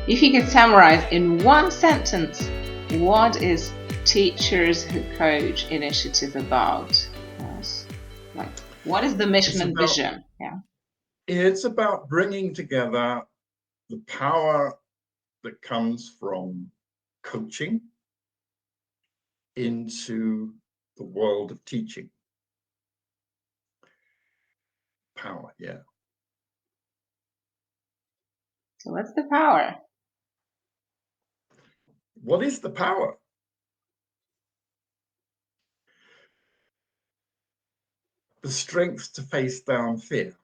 If you could summarize in one sentence, what is Teachers Who Coach initiative about? Yes. Like, what is the mission It's and about vision? Yeah. it's about bringing together the power that comes from coaching into the world of teaching. Power, yeah. So what's the power? What is the power? The strength to face down fear.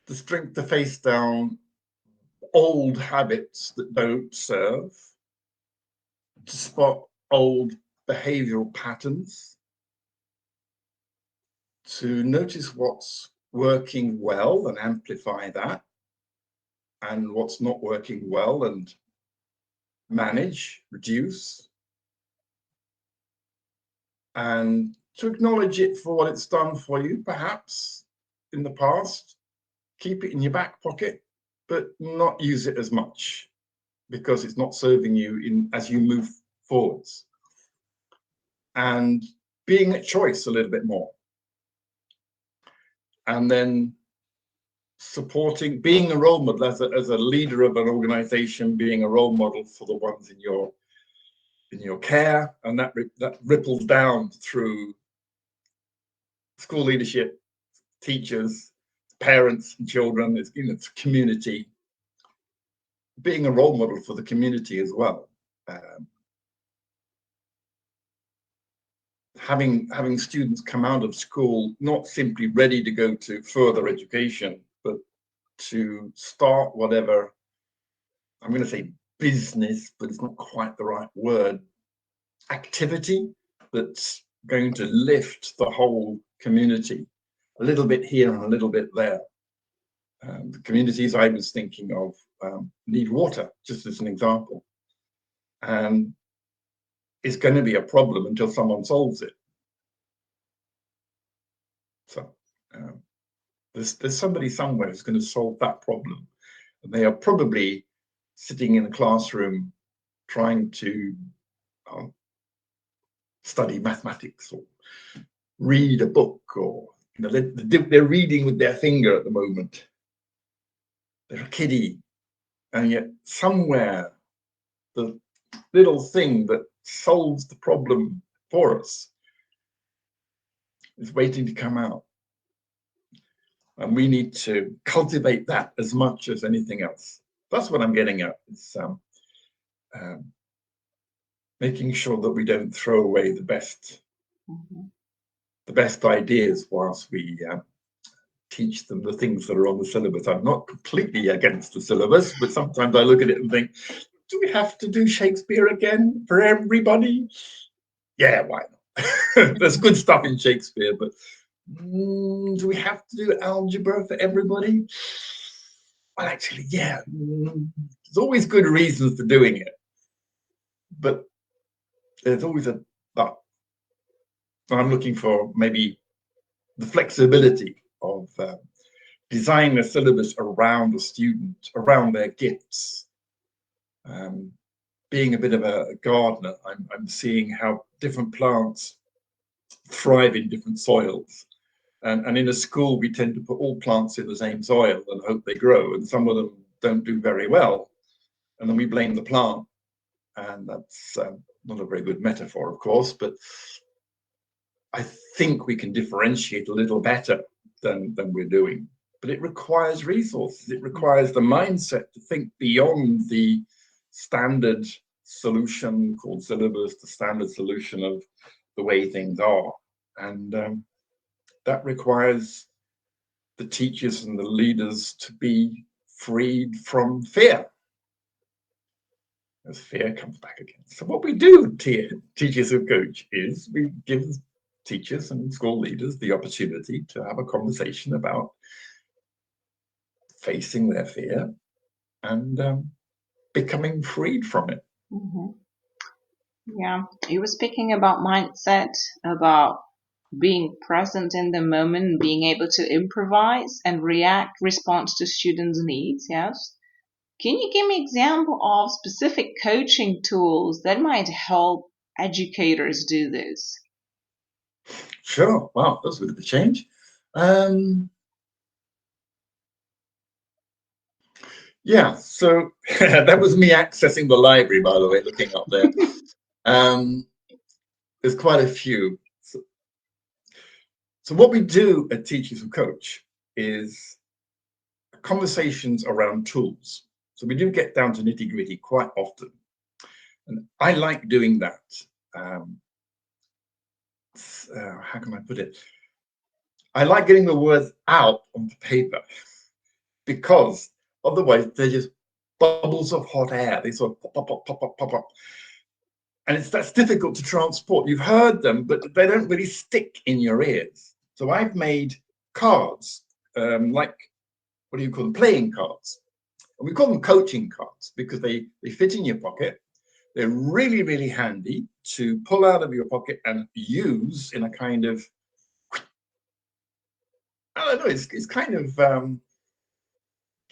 The strength to face down old habits that don't serve, to spot old behavioral patterns, to notice what's working well and amplify that, and what's not working well and manage, reduce, and to acknowledge it for what it's done for you, perhaps in the past, keep it in your back pocket, but not use it as much because it's not serving you as you move forwards. And being at choice a little bit more. And then supporting, being a role model as a leader of an organization, being a role model for the ones in your care, and that ripples down through school leadership, teachers, parents, and children. It's community. Being a role model for the community as well. Having students come out of school not simply ready to go to further education, but to start whatever, I'm going to say business, but it's not quite the right word, activity that's going to lift the whole community, a little bit here and a little bit there. The communities I was thinking of need water, just as an example. And it's going to be a problem until someone solves it. So there's somebody somewhere who's going to solve that problem. And they are probably sitting in a classroom trying to study mathematics or read a book, or they're reading with their finger at the moment. They're a kiddie. And yet somewhere the little thing that solves the problem for us is waiting to come out. And we need to cultivate that as much as anything else. That's what I'm getting at. It's making sure that we don't throw away the best ideas whilst we teach them the things that are on the syllabus. I'm not completely against the syllabus, but sometimes I look at it and think, do we have to do Shakespeare again for everybody? Yeah, why not? There's good stuff in Shakespeare, but do we have to do algebra for everybody? Well, actually, yeah. There's always good reasons for doing it, but there's always a but. I'm looking for maybe the flexibility of designing a syllabus around the student, around their gifts. Being a bit of a gardener, I'm seeing how different plants thrive in different soils. And in a school, we tend to put all plants in the same soil and hope they grow. And some of them don't do very well. And then we blame the plant. And that's not a very good metaphor, of course, but I think we can differentiate a little better than we're doing. But it requires resources. It requires the mindset to think beyond the standard solution called syllabus, the standard solution of the way things are. And that requires the teachers and the leaders to be freed from fear. As fear comes back again. So what we do, Teachers Who Coach, is we give teachers and school leaders the opportunity to have a conversation about facing their fear and becoming freed from it. Yeah, you were speaking about mindset, about being present in the moment, being able to improvise and respond to students' needs. Yes. Can you give me an example of specific coaching tools that might help educators do this? Sure. Wow, that was a bit of a change. Yeah, so that was me accessing the library, by the way, looking up there. There's quite a few. So what we do at Teachers Who Coach is conversations around tools. So we do get down to nitty-gritty quite often. And I like doing that. How can I put it? I like getting the words out on the paper, because otherwise they're just bubbles of hot air. They sort of pop, pop, pop, pop, pop, pop, pop. And that's difficult to transport. You've heard them, but they don't really stick in your ears. So I've made cards, like, what do you call them? Playing cards. And we call them coaching cards because they fit in your pocket. They're really, really handy to pull out of your pocket and use in a kind of, I don't know, it's kind of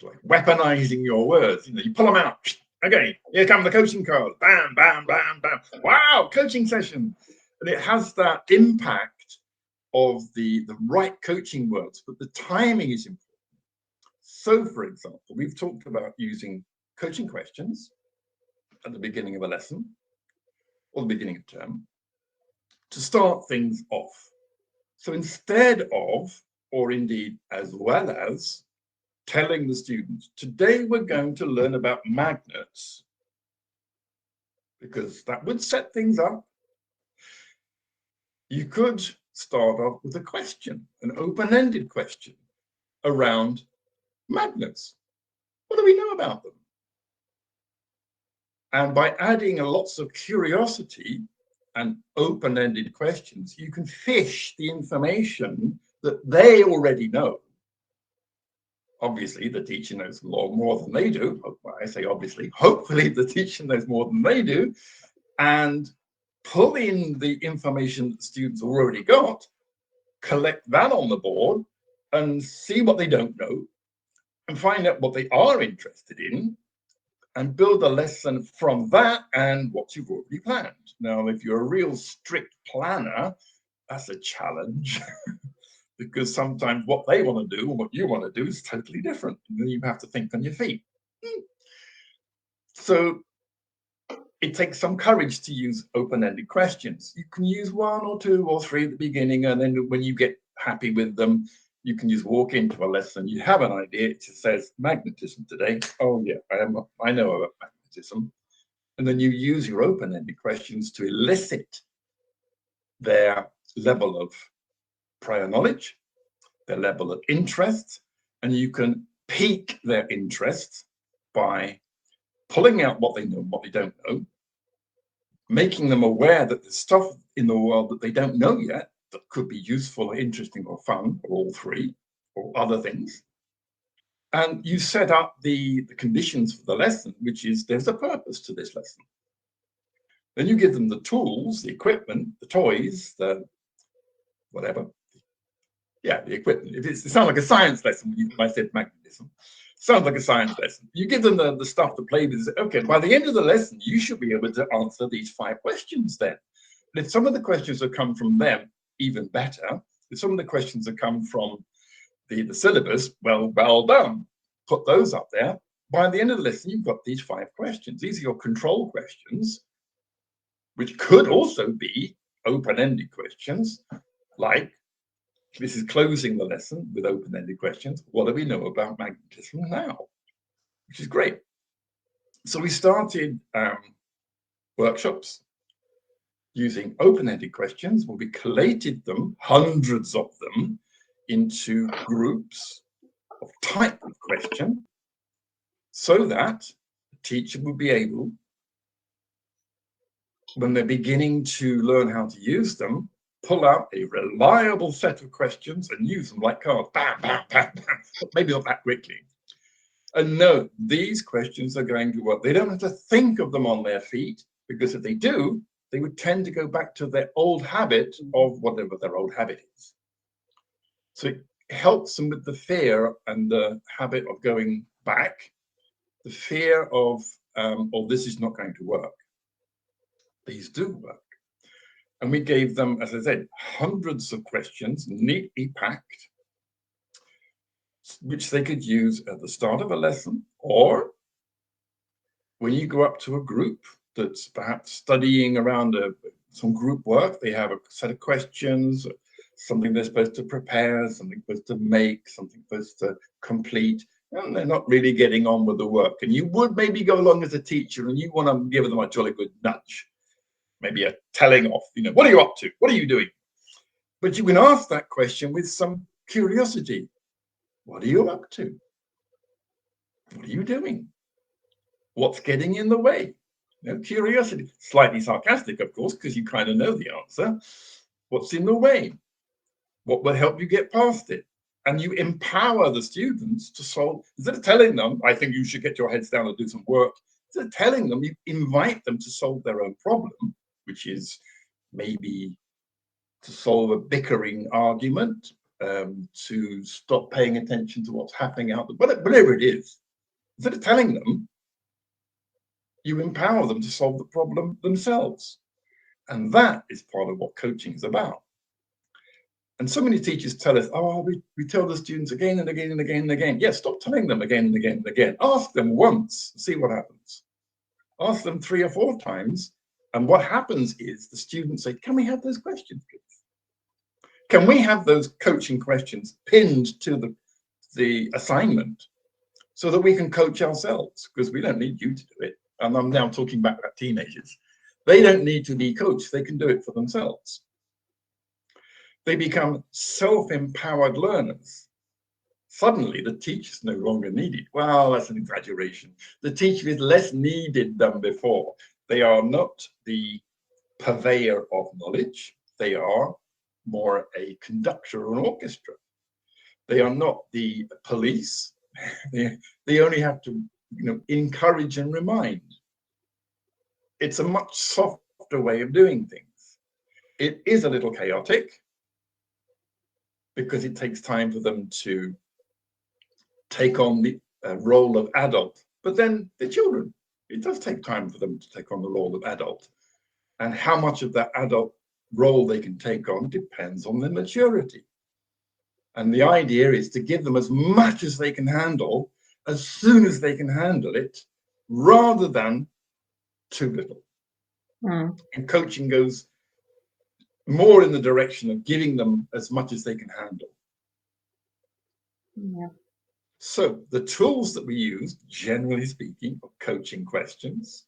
like weaponizing your words. You know, you pull them out. Okay, here come the coaching cards. Bam, bam, bam, bam. Wow, coaching session. And it has that impact of the right coaching words, but the timing is important. So, for example, we've talked about using coaching questions at the beginning of a lesson or the beginning of term to start things off. So instead of, or indeed as well as, telling the students, today we're going to learn about magnets, because that would set things up, you could start off with a question, an open-ended question around magnets. What do we know about them? And by adding lots of curiosity and open-ended questions, you can fish the information that they already know. Obviously, the teacher knows a lot more than they do. Well, I say obviously, hopefully the teacher knows more than they do, and pull in the information that students already got, collect that on the board, and see what they don't know, and find out what they are interested in, and build a lesson from that and what you've already planned. Now, if you're a real strict planner, that's a challenge because sometimes what they want to do and what you want to do is totally different. And then you have to think on your feet. So it takes some courage to use open-ended questions. You can use 1 or 2 or 3 at the beginning, and then when you get happy with them, you can just walk into a lesson. You have an idea. It just says magnetism today. Oh yeah, I know about magnetism. And then you use your open-ended questions to elicit their level of prior knowledge, their level of interest, and you can pique their interest by pulling out what they know and what they don't know, making them aware that there's stuff in the world that they don't know yet that could be useful or interesting or fun, or all 3, or other things. And you set up the conditions for the lesson, which is there's a purpose to this lesson. Then you give them the tools, the equipment, the toys, the whatever. Yeah, the equipment. It sounds like a science lesson when I said magnetism. Sounds like a science lesson. You give them the stuff to play with. Okay, by the end of the lesson, you should be able to answer these 5 questions then. And if some of the questions have come from them, even better. If some of the questions have come from the syllabus, well done. Put those up there. By the end of the lesson, you've got these 5 questions. These are your control questions, which could also be open-ended questions, like, this is closing the lesson with open-ended questions. What do we know about magnetism now? Which is great. So we started workshops using open-ended questions, where we collated them, hundreds of them, into groups of type of question, so that the teacher would be able, when they're beginning to learn how to use them, pull out a reliable set of questions and use them like cards. Bam, bam, bam, bam. Maybe not that quickly. And no, these questions are going to work. They don't have to think of them on their feet, because if they do, they would tend to go back to their old habit of whatever their old habit is. So it helps them with the fear and the habit of going back, the fear of, oh, this is not going to work. These do work. And we gave them, as I said, hundreds of questions, neatly packed, which they could use at the start of a lesson, or when you go up to a group that's perhaps studying around some group work, they have a set of questions, something they're supposed to prepare, something supposed to make, something supposed to complete, and they're not really getting on with the work. And you would maybe go along as a teacher and you want to give them a jolly good nudge, maybe a telling off, what are you up to? What are you doing? But you can ask that question with some curiosity. What are you up to? What are you doing? What's getting in the way? Curiosity. Slightly sarcastic, of course, because you kind of know the answer. What's in the way? What will help you get past it? And you empower the students to solve, instead of telling them, I think you should get your heads down and do some work, instead of telling them, you invite them to solve their own problem, which is maybe to solve a bickering argument, to stop paying attention to what's happening out there, whatever it is. Instead of telling them, you empower them to solve the problem themselves. And that is part of what coaching is about. And so many teachers tell us, oh, we tell the students again and again and again and again. Yeah, stop telling them again and again and again. Ask them once, see what happens. Ask them 3 or 4 times. And what happens is the students say, can we have those questions, please? Can we have those coaching questions pinned to the assignment so that we can coach ourselves? Because we don't need you to do it. And I'm now talking back about teenagers. They don't need to be coached. They can do it for themselves. They become self-empowered learners. Suddenly, the teacher's no longer needed. Well, that's an exaggeration. The teacher is less needed than before. They are not the purveyor of knowledge. They are more a conductor of an orchestra. They are not the police. They only have to encourage and remind. It's a much softer way of doing things. It is a little chaotic because it takes time for them to take on the role of adult, but then the children, it does take time for them to take on the role of adult. And how much of that adult role they can take on depends on their maturity. And the idea is to give them as much as they can handle, as soon as they can handle it, rather than too little. And coaching goes more in the direction of giving them as much as they can handle. Yeah. So the tools that we use, generally speaking, for coaching questions,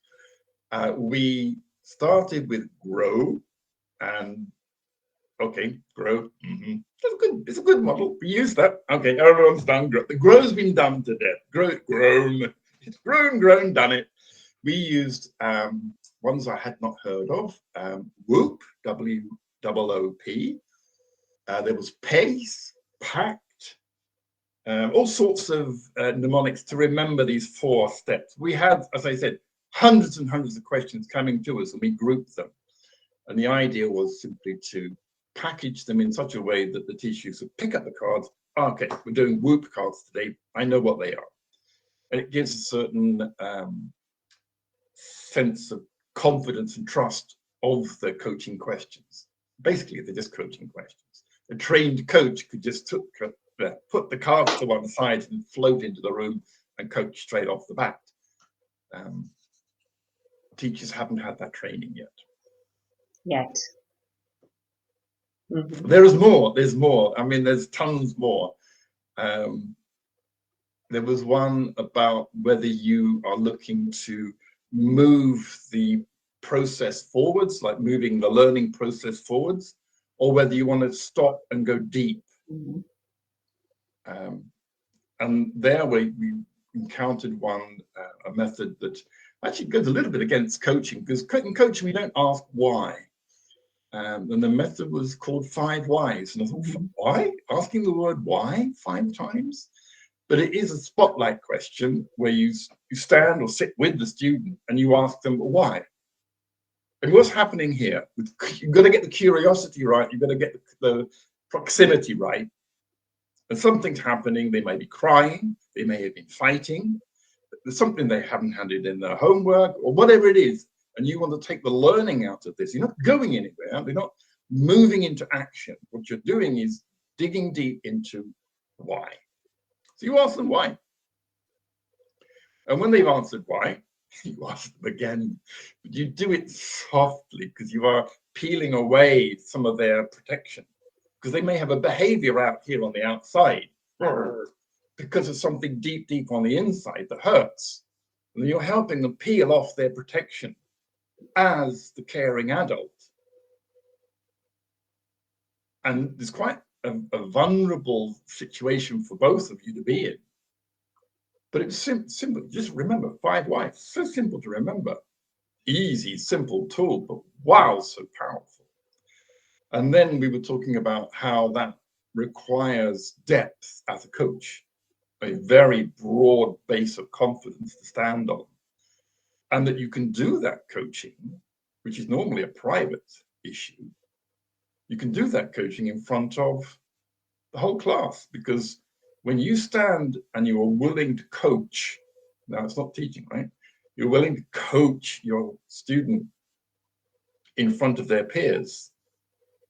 we started with GROW, and okay, GROW. It's a good model. We use that. Okay, everyone's done GROW. The GROW's been done to death. Grown. It's grown, done it. We used ones I had not heard of. WOOP, W-O-O-P. There was PACE, PACT, all sorts of mnemonics to remember these 4 steps. We had, as I said, hundreds and hundreds of questions coming to us, and we grouped them. And the idea was simply to package them in such a way that the teachers would pick up the cards. Okay, we're doing WOOP cards today. I know what they are. And it gives a certain sense of confidence and trust of the coaching questions. Basically, they're just coaching questions. A trained coach could just put the cards to one side and float into the room and coach straight off the bat. Teachers haven't had that training yet. Mm-hmm. There's more. I mean, there's tons more. There was one about whether you are looking to move the process forwards, like moving the learning process forwards, or whether you want to stop and go deep. Mm-hmm. And there we encountered a method that actually goes a little bit against coaching, because in coaching we don't ask why. And the method was called 5 whys. And I thought, why? Asking the word why 5 times? But it is a spotlight question where you stand or sit with the student and you ask them why. And what's happening here? You've got to get the curiosity right. You've got to get the proximity right. And something's happening. They may be crying. They may have been fighting. There's something they haven't handed in their homework or whatever it is. And you want to take the learning out of this. You're not going anywhere. They're not moving into action. What you're doing is digging deep into why. So you ask them why. And when they've answered why, you ask them again. But you do it softly because you are peeling away some of their protection. Because they may have a behavior out here on the outside because of something deep, deep on the inside that hurts. And you're helping them peel off their protection as the caring adult. And there's quite a vulnerable situation for both of you to be in. But it's simple. Just remember 5 whys. So simple to remember. Easy, simple tool, but wow, so powerful. And then we were talking about how that requires depth as a coach, a very broad base of confidence to stand on. And that you can do that coaching, which is normally a private issue. You can do that coaching in front of the whole class, because when you stand and you are willing to coach, now it's not teaching, right? You're willing to coach your student in front of their peers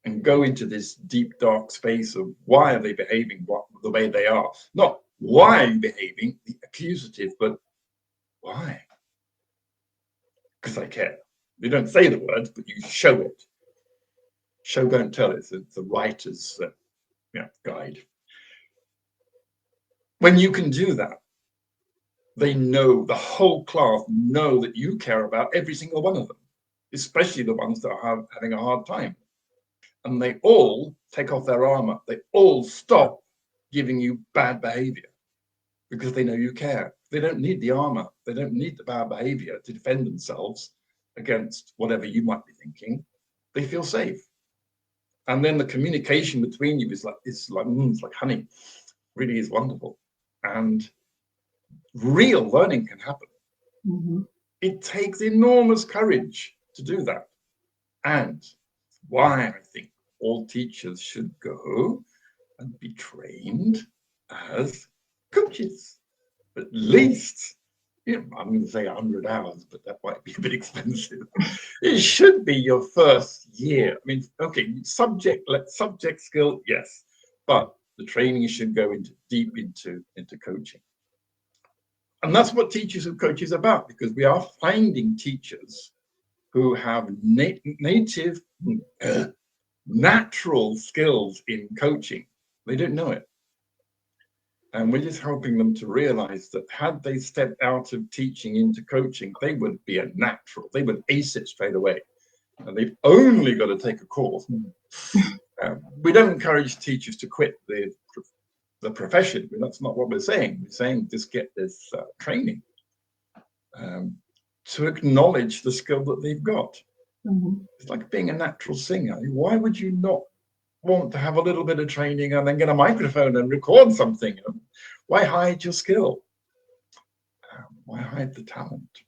and go into this deep, dark space of why are they behaving the way they are? Not why are you behaving, the accusative, but why? Because I care. You don't say the words, but you show it. Show, don't tell. It's the writer's guide. When you can do that, they know, the whole class know that you care about every single one of them, especially the ones that are having a hard time. And they all take off their armor. They all stop giving you bad behavior because they know you care. They don't need the armor. They don't need the bad behavior to defend themselves against whatever you might be thinking. They feel safe. And then the communication between you is like honey. Really is wonderful. And real learning can happen. Mm-hmm. It takes enormous courage to do that. And why I think all teachers should go and be trained as coaches. At least, I'm going to say 100 hours, but that might be a bit expensive. It should be your first year. I mean, okay, subject skill, yes, but the training should go deep into coaching. And that's what Teachers Who Coach is about, because we are finding teachers who have native, natural skills in coaching. They don't know it. And we're just helping them to realize that had they stepped out of teaching into coaching, they would be a natural. They would ace it straight away. And they've only got to take a course. We don't encourage teachers to quit the profession. That's not what we're saying. We're saying just get this training to acknowledge the skill that they've got. Mm-hmm. It's like being a natural singer. Why would you not want to have a little bit of training and then get a microphone and record something? Why hide your skill? Why hide the talent?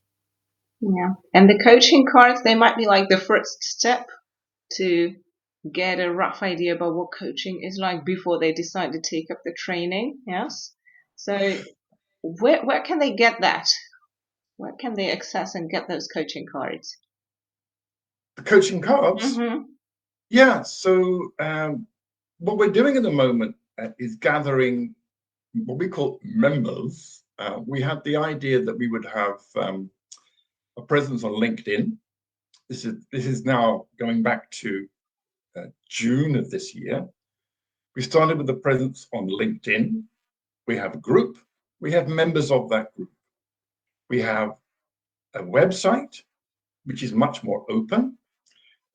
Yeah, and the coaching cards, they might be like the first step to get a rough idea about what coaching is like before they decide to take up the training. Yes. So where can they get that? Where can they access and get those coaching cards? The coaching cards? Mm-hmm. Yeah. So what we're doing at the moment is gathering what we call members. We had the idea that we would have a presence on LinkedIn. This is now going back to June of this year. We started with the presence on LinkedIn. We have a group. We have members of that group. We have a website, which is much more open.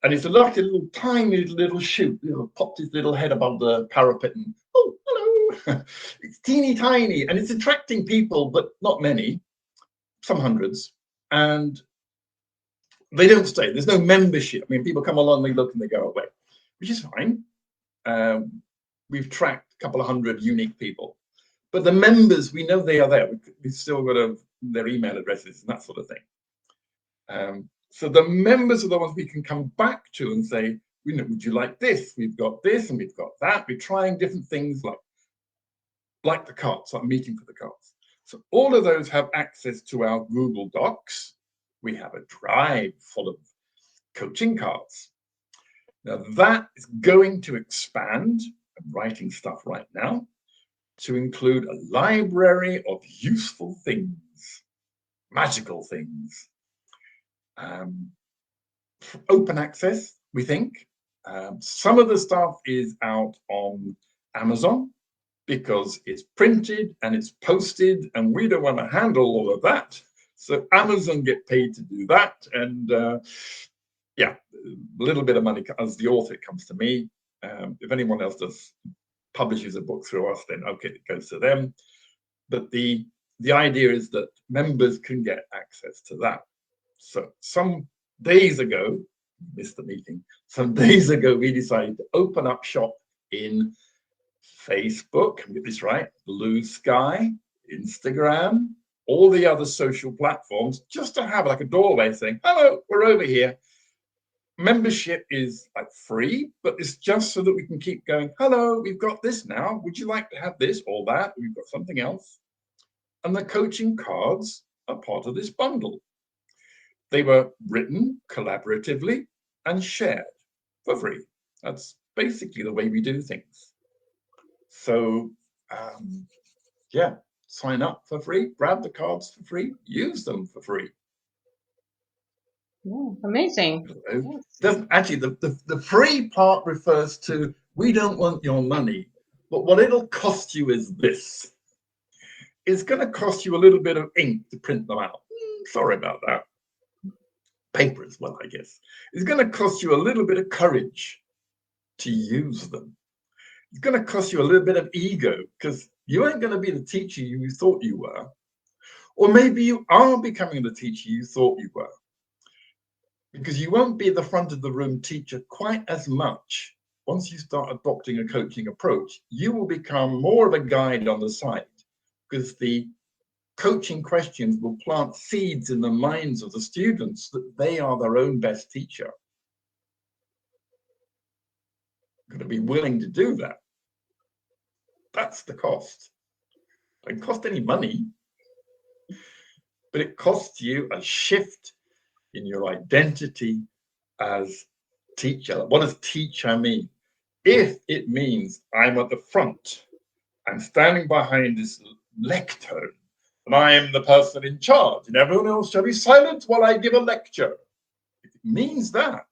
And it's like a little tiny little shoot. Popped his little head above the parapet and, oh, hello. It's teeny tiny and it's attracting people, but not many, some hundreds. And they don't stay. There's no membership. I mean, people come along, they look and they go away, which is fine. We've tracked a couple of hundred unique people. But the members, we know they are there. We've still got their email addresses and that sort of thing. So the members are the ones we can come back to and say, you know, would you like this? We've got this and we've got that. We're trying different things like the cards, like meeting for the cards. So all of those have access to our Google Docs. We have a drive full of coaching cards. Now that is going to expand. I'm writing stuff right now to include a library of useful things, magical things. Open access, we think. Some of the stuff is out on Amazon because it's printed and it's posted, and we don't want to handle all of that. So Amazon get paid to do that, and yeah, a little bit of money as the author comes to me. If anyone else publishes a book through us, then okay, it goes to them. But the idea is that members can get access to that. So some days ago, missed the meeting, some days ago, we decided to open up shop in Facebook, get this right, Blue Sky, Instagram, all the other social platforms, just to have like a doorway saying, hello, we're over here. Membership is like free, but it's just so that we can keep going, hello, we've got this now. Would you like to have this or that? We've got something else. And the coaching cards are part of this bundle. They were written collaboratively and shared for free. That's basically the way we do things. So, yeah, sign up for free, grab the cards for free, use them for free. Yeah, amazing. Doesn't actually, the free part refers to, we don't want your money, but what it'll cost you is this. It's going to cost you a little bit of ink to print them out. Sorry about that. Paper as well, I guess. It's going to cost you a little bit of courage to use them. It's going to cost you a little bit of ego, because you ain't going to be the teacher you thought you were. Or maybe you are becoming the teacher you thought you were, because you won't be the front of the room teacher quite as much. Once you start adopting a coaching approach, you will become more of a guide on the side, because the coaching questions will plant seeds in the minds of the students that they are their own best teacher. You're going to be willing to do that. That's the cost. It doesn't cost any money, but it costs you a shift in your identity as teacher. What does teacher mean? If it means I'm at the front, I'm standing behind this lectern, and I am the person in charge, and everyone else shall be silent while I give a lecture. If it means that,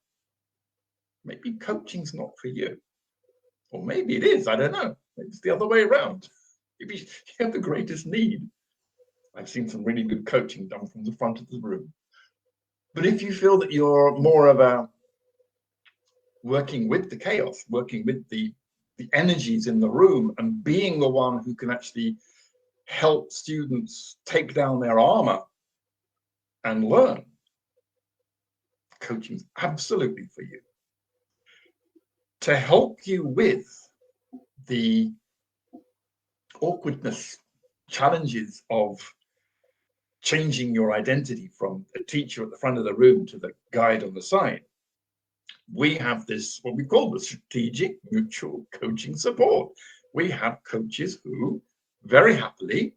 maybe coaching's not for you. Or maybe it is, I don't know. Maybe it's the other way around. Maybe you have the greatest need. I've seen some really good coaching done from the front of the room. But if you feel that you're more of a working with the chaos, working with the energies in the room, and being the one who can actually help students take down their armor and learn, coaching is absolutely for you. To help you with the awkwardness, challenges of changing your identity from a teacher at the front of the room to the guide on the side, we have this, what we call the strategic mutual coaching support. We have coaches who very happily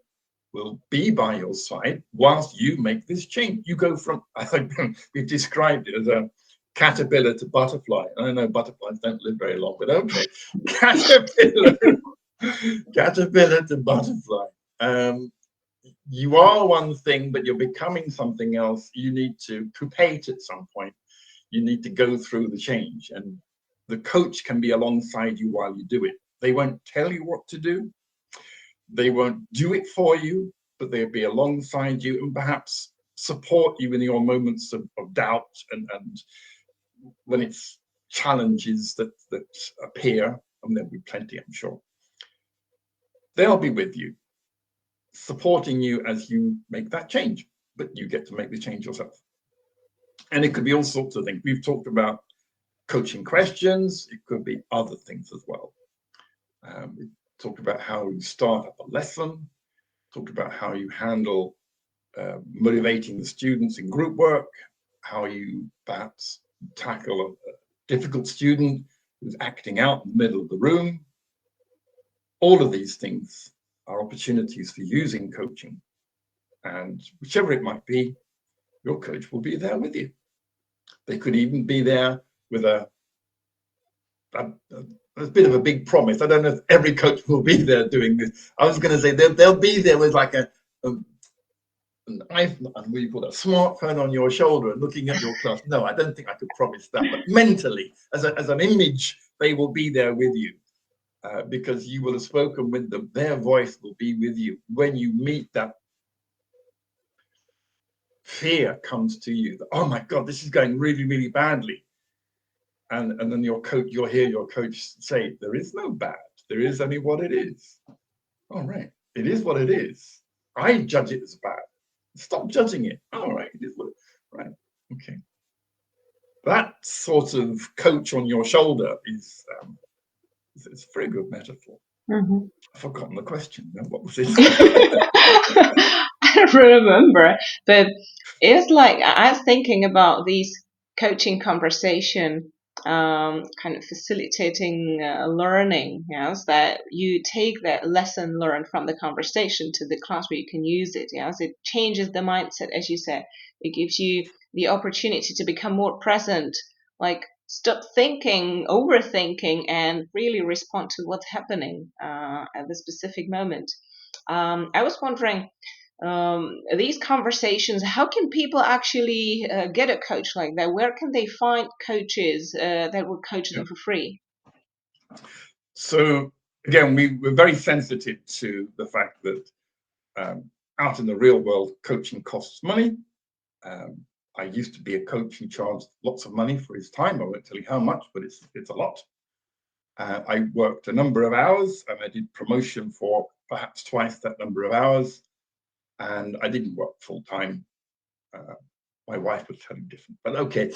will be by your side whilst you make this change. You go from, I think we've described it as a caterpillar to butterfly. I know butterflies don't live very long, but okay. Caterpillar to butterfly. You are one thing, but you're becoming something else. You need to pupate at some point. You need to go through the change, and the coach can be alongside you while you do it. They won't tell you what to do. They won't do it for you, but they'll be alongside you and perhaps support you in your moments of doubt and when it's challenges that appear, and there'll be plenty, I'm sure. They'll be with you, supporting you as you make that change, but you get to make the change yourself. And it could be all sorts of things. We've talked about coaching questions. It could be other things as well. We talked about how you start up a lesson, talked about how you handle motivating the students in group work, how you perhaps tackle a difficult student who's acting out in the middle of the room. All of these things are opportunities for using coaching. And whichever it might be, your coach will be there with you. They could even be there with a bit of a big promise. I don't know if every coach will be there doing this. I was going to say they'll be there with like an iPhone, what do you call it, a smartphone on your shoulder and looking at your class. No, I don't think I could promise that. But mentally, as an image, they will be there with you because you will have spoken with them. Their voice will be with you when you meet that. Fear comes to you that, oh my God, this is going really, really badly. And then you'll hear your coach say, there is no bad. There is only what it is. All right. It is what it is. I judge it as bad. Stop judging it. All right. It is what it is. Right. Okay. That sort of coach on your shoulder is it's a very good metaphor. Mm-hmm. I've forgotten the question. What was it? I don't remember, but it's like I was thinking about these coaching conversation, kind of facilitating learning. Yes, that you take that lesson learned from the conversation to the class where you can use it. Yes, it changes the mindset, as you said. It gives you the opportunity to become more present, like stop thinking, overthinking, and really respond to what's happening at the specific moment. I was wondering, these conversations, how can people actually get a coach like that? Where can they find coaches that will coach them for free? So again, we're very sensitive to the fact that out in the real world, coaching costs money. I used to be a coach who charged lots of money for his time. I won't tell you how much, but it's a lot. I worked a number of hours and I did promotion for perhaps twice that number of hours. And I didn't work full time. My wife was telling different, but okay.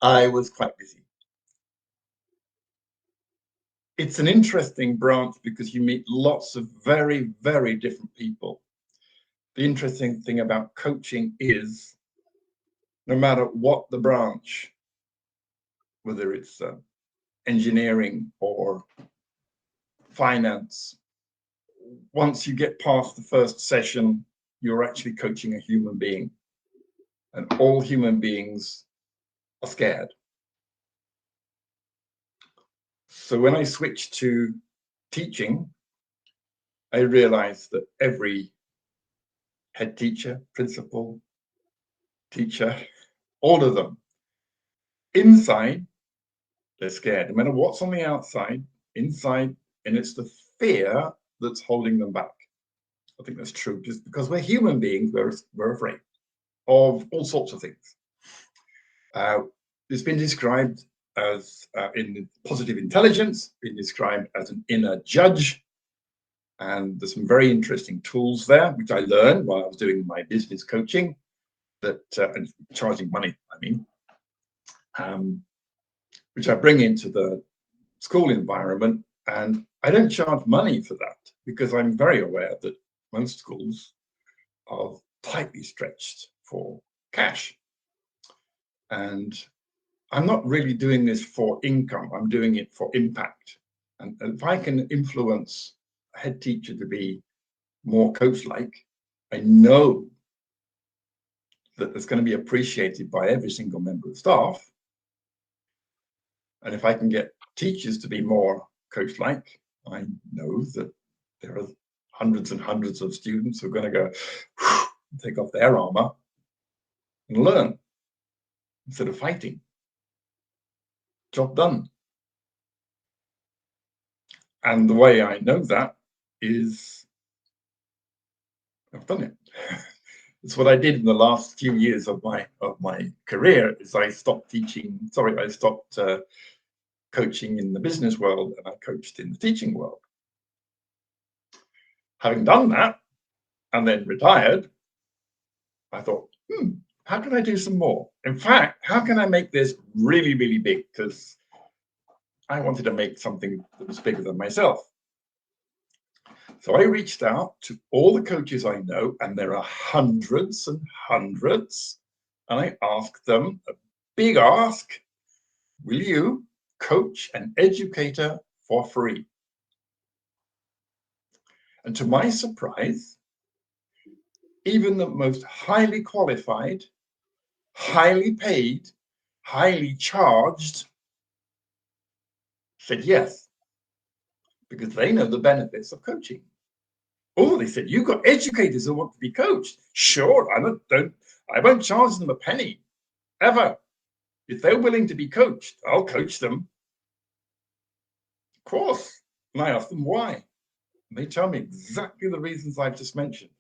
I was quite busy. It's an interesting branch because you meet lots of very, very different people. The interesting thing about coaching is no matter what the branch, whether it's engineering or finance, once you get past the first session, you're actually coaching a human being. And all human beings are scared. So when I switched to teaching, I realized that every head teacher, principal, teacher, all of them, inside, they're scared. No matter what's on the outside, inside, and it's the fear that's holding them back. I think that's true, just because we're human beings, we're afraid of all sorts of things. It's been described as, in positive intelligence, been described as an inner judge. And there's some very interesting tools there, which I learned while I was doing my business coaching, that and charging money, I mean, which I bring into the school environment. And I don't charge money for that because I'm very aware that most schools are tightly stretched for cash. And I'm not really doing this for income. I'm doing it for impact. And if I can influence a head teacher to be more coach-like, I know that it's going to be appreciated by every single member of staff. And if I can get teachers to be more coach-like, I know that there are hundreds and hundreds of students who are going to go take off their armor and learn instead of fighting. Job done. And the way I know that is I've done it. It's what I did in the last few years of my career. Is I stopped teaching. Sorry, I stopped coaching in the business world, and I coached in the teaching world. Having done that, and then retired, I thought, how can I do some more? In fact, how can I make this really, really big? Because I wanted to make something that was bigger than myself. So I reached out to all the coaches I know, and there are hundreds and hundreds, and I asked them a big ask: will you coach an educator for free? And to my surprise, even the most highly qualified, highly paid, highly charged said yes, because they know the benefits of coaching. Oh, they said, you've got educators who want to be coached. Sure, I won't charge them a penny, ever. If they're willing to be coached, I'll coach them. Of course. And I ask them why. And they tell me exactly the reasons I've just mentioned.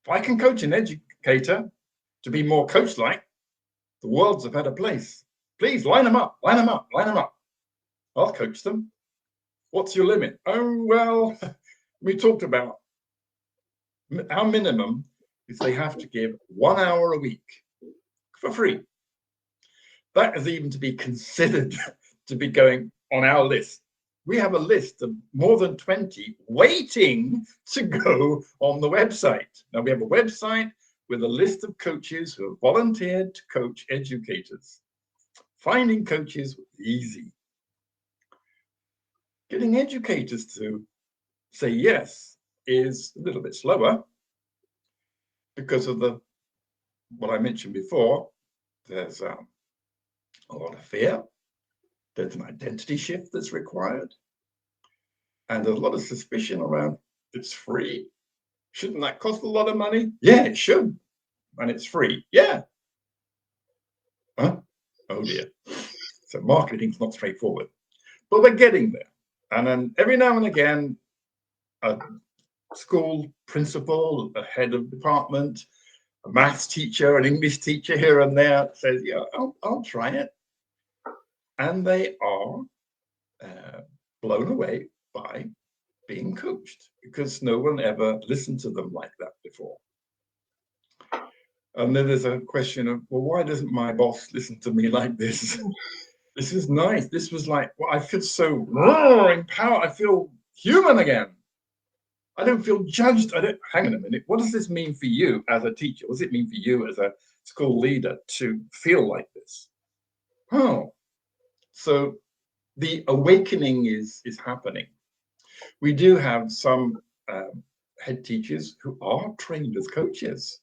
If I can coach an educator to be more coach-like, the world's a better place. Please line them up, line them up, line them up. I'll coach them. What's your limit? Oh, well, we talked about our minimum is they have to give 1 hour a week for free. That is even to be considered to be going on our list. We have a list of more than 20 waiting to go on the website. Now we have a website with a list of coaches who have volunteered to coach educators. Finding coaches was easy. Getting educators to say yes is a little bit slower because of what I mentioned before. There's a lot of fear. There's an identity shift that's required. And there's a lot of suspicion around it's free. Shouldn't that cost a lot of money? Yeah, it should. And it's free. Yeah. Huh? Oh dear. So marketing's not straightforward. But we're getting there. And then every now and again, a school principal, a head of department, a maths teacher, an English teacher here and there says, yeah, I'll try it. And they are blown away by being coached because no one ever listened to them like that before. And then there's a question of, well, why doesn't my boss listen to me like this? This is nice. This was like, well, I feel so empowered. I feel human again. I don't feel judged. Hang on a minute. What does this mean for you as a teacher? What does it mean for you as a school leader to feel like this? Oh, so the awakening is happening. We do have some head teachers who are trained as coaches.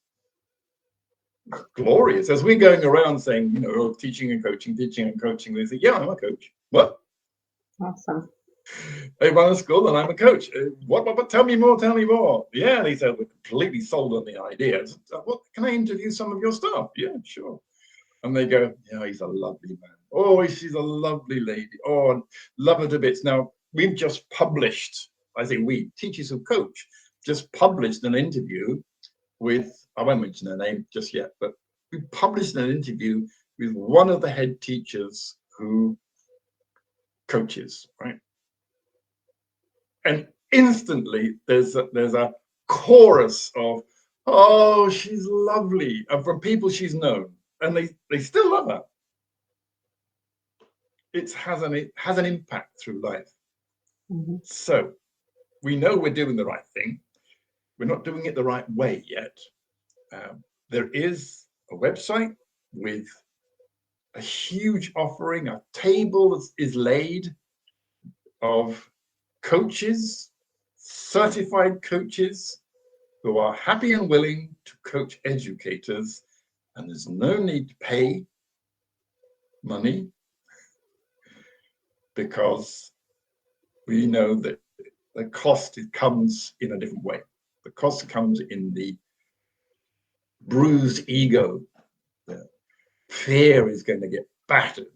Glorious. As we're going around saying, you know, teaching and coaching, they say, yeah, I'm a coach. What? Awesome. They run a school and I'm a coach. What? Tell me more, tell me more. Yeah, they said we're completely sold on the idea. What, can I interview some of your staff? Yeah, sure. And they go, yeah, he's a lovely man. Oh, she's a lovely lady. Oh, love her to bits. Now, we've just published, I say we, teachers who coach, just published an interview with, I won't mention her name just yet, but we published an interview with one of the head teachers who coaches, right? And instantly there's a chorus of, oh, she's lovely, and from people she's known, and they still love her. It has an impact through life. Mm-hmm. So we know we're doing the right thing. We're not doing it the right way yet. There is a website with a huge offering. A table is laid of coaches, certified coaches who are happy and willing to coach educators, and there's no need to pay money because we know that the cost comes in a different way. The cost comes in the bruised ego. The fear is going to get battered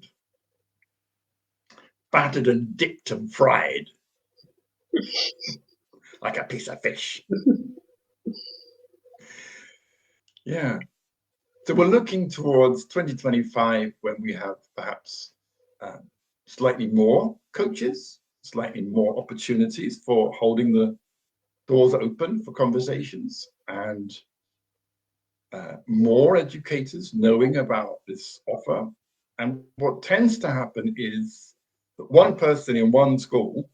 and dipped and fried like a piece of fish. Yeah. So we're looking towards 2025 when we have perhaps slightly more coaches, slightly more opportunities for holding the doors open for conversations, and more educators knowing about this offer. And what tends to happen is that one person in one school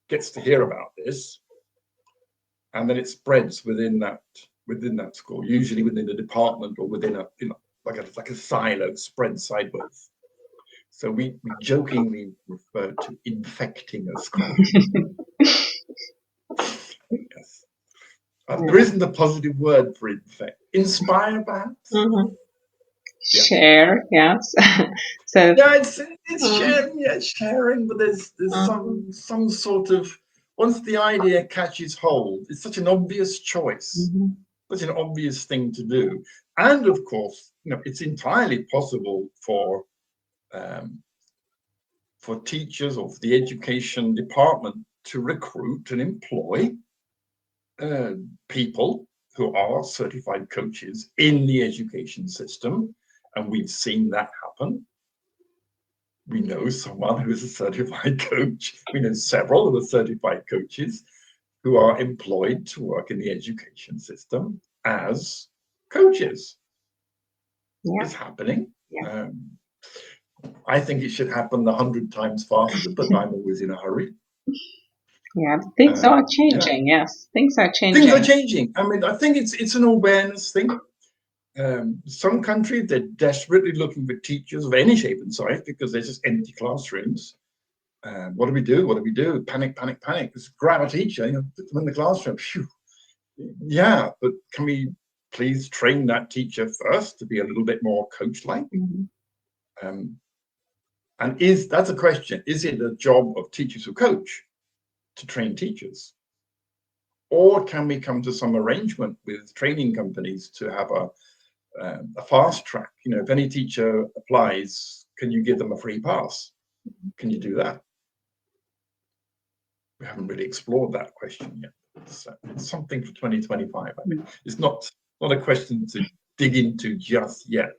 gets to hear about this, and then it spreads within that school, usually within the department or within a like a silo, spread sideways. So we jokingly refer to infecting a school. Yes. There isn't a positive word for infect. Inspire, perhaps. Mm-hmm. Yeah. Share, yes. So yeah, it's sharing, sharing, but there's some sort of, once the idea catches hold, it's such an obvious choice, such an obvious thing to do. And of course, it's entirely possible for teachers or for the education department to recruit and employ people who are certified coaches in the education system. And we've seen that happen. We know someone who is a certified coach. We know several of the certified coaches who are employed to work in the education system as coaches. Yeah. It's happening. Yeah. I think it should happen 100 times faster, but I'm always in a hurry. Yeah, things are changing. Yeah. Yes, things are changing. Things are changing. I mean, I think it's an awareness thing. Some countries, they're desperately looking for teachers of any shape and size because there's just empty classrooms. What do we do? What do we do? Panic, panic, panic. Just grab a teacher, put them in the classroom. Phew. Yeah, but can we please train that teacher first to be a little bit more coach-like? And that's a question. Is it a job of teachers who coach to train teachers? Or can we come to some arrangement with training companies to have a fast track? If any teacher applies, can you give them a free pass? Can you do that? We haven't really explored that question yet. It's something for 2025. I mean, it's not a question to dig into just yet.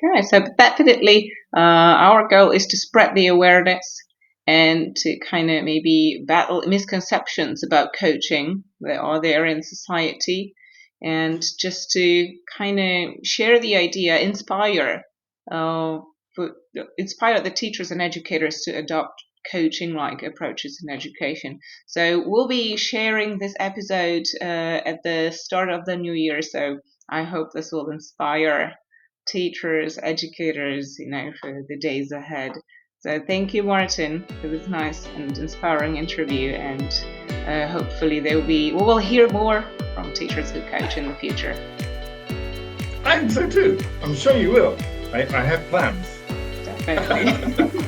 Okay, so definitely our goal is to spread the awareness and to kind of maybe battle misconceptions about coaching that are there in society, and just to kind of share the idea, inspire the teachers and educators to adopt coaching-like approaches in education. So we'll be sharing this episode at the start of the new year. So I hope this will inspire teachers, educators, for the days ahead. So thank you, Martin, for this nice and inspiring interview, and hopefully we will hear more from teachers who coach in the future. I think so too. I'm sure you will. I have plans. Definitely.